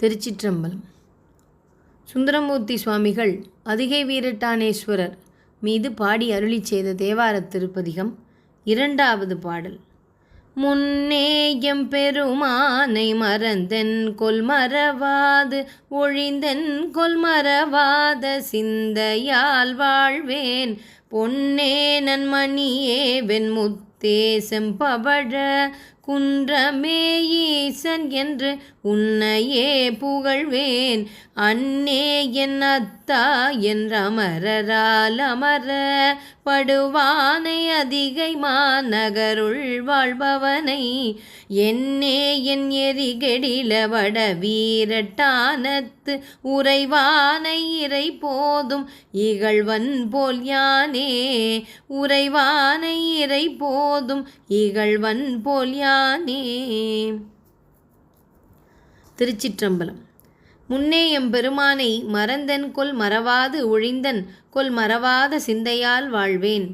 திருச்சிற்றம்பலம். சுந்தரமூர்த்தி சுவாமிகள் அதிகை வீரட்டானேஸ்வரர் மீது பாடி அருளி செய்த தேவாரத் திருப்பதிகம். 2வது பாடல். முன்னேயம் பெருமானை மறந்தென் கொல்மறவாது ஒழிந்தென் கொல்மறவாத சிந்தையால் வாழ்வேன் பொன்னே நன்மணியே வெண்முத்தே செம்பவழ குன்றமே ஈசன் என்று உன்னையே புகழ்வேன் அன்னே என் அத்தா என்றமரரால் அமர படுவானை அதிகை மாநகருள் வாழ்பவனை என்னே என் எரிகெடில வட வீரட்டானத்து உறைவானை இறை போதும் இகழ்வன் போல் யானே உறைவானை இறை போதும் இகழ்வன் போல் யானே. திருச்சிற்றம்பலம். முன்னே எம்பெருமானை மறந்தன் கொல் மறவாது ஒழிந்தன் கொல் மறவாத சிந்தையால் வாழ்வேன்.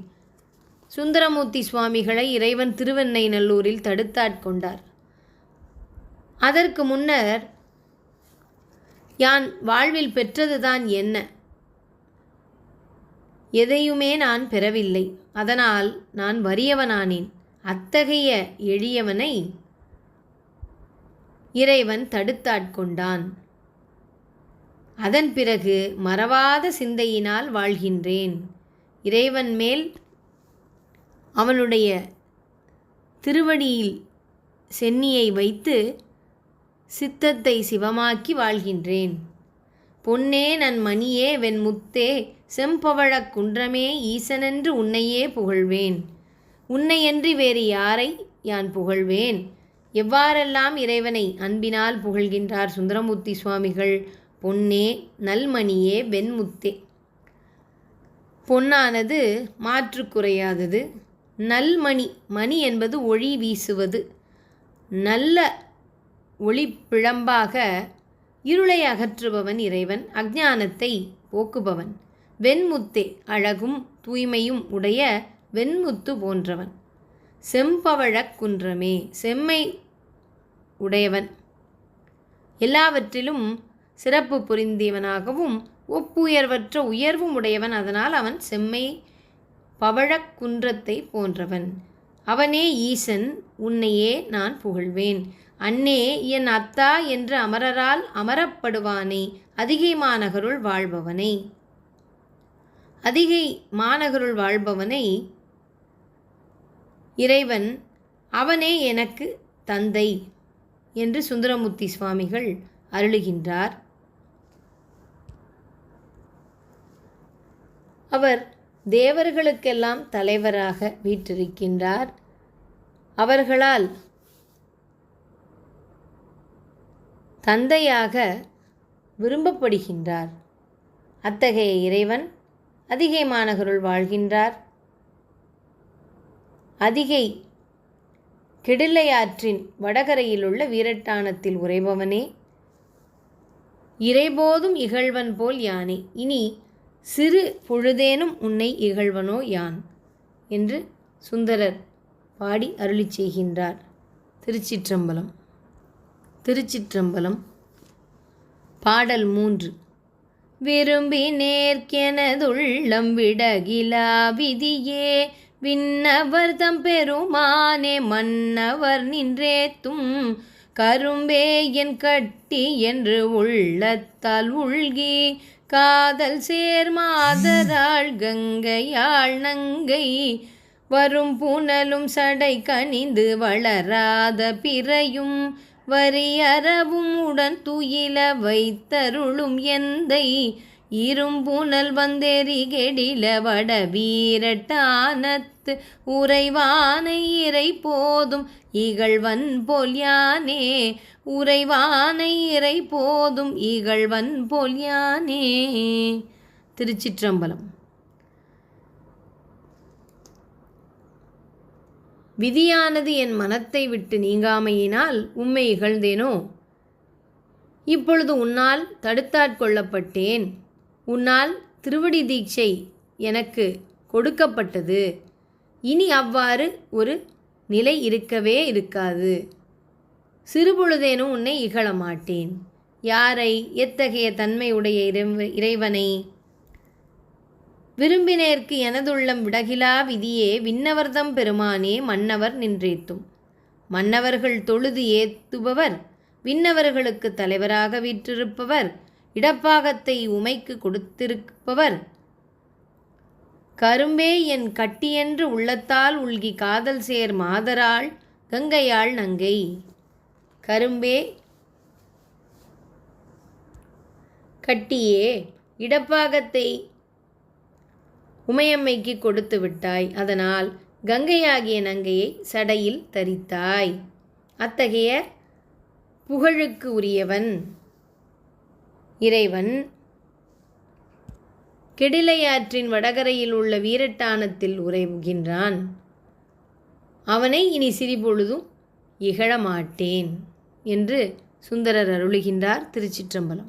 சுந்தரமூர்த்தி சுவாமிகளை இறைவன் திருவெண்ணெய்நல்லூரில் தடுத்தாட்கொண்டார். அதற்கு முன்னர் யான் வாழ்வில் பெற்றதுதான் என்ன? எதையுமே நான் பெறவில்லை. அதனால் நான் வறியவனானேன். அத்தகைய எளியவனை இறைவன் தடுத்தாட்கொண்டான். அதன் பிறகு மறவாத சிந்தையினால் வாழ்கின்றேன். இறைவன் மேல் அவனுடைய திருவடியில் சென்னியை வைத்து சித்தத்தை சிவமாக்கி வாழ்கின்றேன். பொன்னே நன் மணியே வெண்முத்தே செம்பவழக் குன்றமே ஈசனென்று உன்னையே புகழ்வேன். உன்னையன்றி வேறு யாரை யான் புகழ்வேன்? எவ்வாறெல்லாம் இறைவனை அன்பினால் புகழ்கின்றார் சுந்தரமூர்த்தி சுவாமிகள். பொன்னே நல்மணியே வெண்முத்தே. பொன்னானது மாற்று குறையாதது. நல்மணி, மணி என்பது ஒளி வீசுவது. நல்ல ஒளி பிழம்பாக இருளை அகற்றுபவன் இறைவன், அஞ்ஞானத்தை போக்குபவன். வெண்முத்தே, அழகும் தூய்மையும் உடைய வெண்முத்து போன்றவன். செம்பவழக் குன்றமே, செம்மை உடையவன், எல்லாவற்றிலும் சிறப்பு புரிந்தியவனாகவும் ஒப்புயர்வற்ற உயர்வும் உடையவன். அதனால் அவன் செம்மை பவழக் குன்றத்தை போன்றவன். அவனே ஈசன், உன்னையே நான் புகழ்வேன். அன்னே என் அத்தா என்று அமரரால் அமரப்படுவானே அதிகை மாநகருள் வாழ்பவனை. அதிகை மாநகருள் வாழ்பவனை இறைவன் அவனே எனக்கு தந்தை என்று சுந்தரமூர்த்தி சுவாமிகள் அருளுகின்றார். அவர் தேவர்களுக்கெல்லாம் தலைவராக வீற்றிருக்கின்றார். அவர்களால் தந்தையாக விரும்பப்படுகின்றார். அத்தகைய இறைவன் அதிகை மாநகருள் வாழ்கின்றார். அதிகை கெடிலையாற்றின் வடகரையில் உள்ள வீரட்டானத்தில் உறைபவனே இறைபோதும் இகழ்வன் போல் யானே. இனி சிறு பொழுதேனும் உன்னை இகழ்வனோ யான் என்று சுந்தரர் பாடி அருளி செய்கின்றார். திருச்சிற்றம்பலம். திருச்சிற்றம்பலம். பாடல் 3. விரும்பி நேர்க்கெனதுள்ளம் விடகிலா விதியே விண்ணவர் தம் பெருமானே மன்னவர் நின்றேத்தும் கரும்பே என் கட்டி என்று உள்ளத்தால் உள்கி காதல் சேர்மாதராள் கங்கையாள் நங்கை வரும் புனலும் சடை கனிந்து வளராத பிறையும் வரியறவும் உடன் துயில வைத்தருளும் எந்தை இரும்புனல் வந்தெரிகெடில வட வீரட்டானத்து உறைவானை இறை போதும் இகழ்வன் போல் யானே உறைவானை இறை போதும் இகழ்வன் போல் யானே. திருச்சிற்றம்பலம். விதியானது என் மனத்தை விட்டு நீங்காமையினால் உம்மை இகழ்ந்தேனோ? இப்பொழுது உன்னால் தடுத்தாட்கொள்ளப்பட்டேன். உன்னால் திருவடி தீட்சை எனக்கு கொடுக்கப்பட்டது. இனி அவ்வாறு ஒரு நிலை இருக்கவே இருக்காது. சிறுபொழுதேனும் உன்னை இகழ மாட்டேன் யாரை? எத்தகைய தன்மையுடைய இறைவனை? விரும்பினேற்கு எனதுள்ளம் விடகிலா விதியே விண்ணவர்தம் பெருமானே மன்னவர் நின்றேத்தும். மன்னவர்கள் தொழுது ஏத்துபவர், விண்ணவர்களுக்கு தலைவராக வீற்றிருப்பவர், இடப்பாகத்தை உமைக்கு கொடுத்திருப்பவர், கரும்பே என் கட்டியென்று உள்ளத்தால் உள்கி காதல் சேர் மாதராள் கங்கையாள் நங்கை. கரும்பே கட்டியே இடப்பாகத்தை உமையம்மைக்கு கொடுத்து விட்டாய். அதனால் கங்கையாகிய நங்கையை சடையில் தரித்தாய். அத்தகைய புகழுக்கு உரியவன் இறைவன் கெடிலையாற்றின் வடகரையில் உள்ள வீரட்டானத்தில் உறைகின்றான். அவனை இனி சிறிபொழுதும் இகழமாட்டேன் என்று சுந்தரர் அருளுகின்றார். திருச்சிற்றம்பலம்.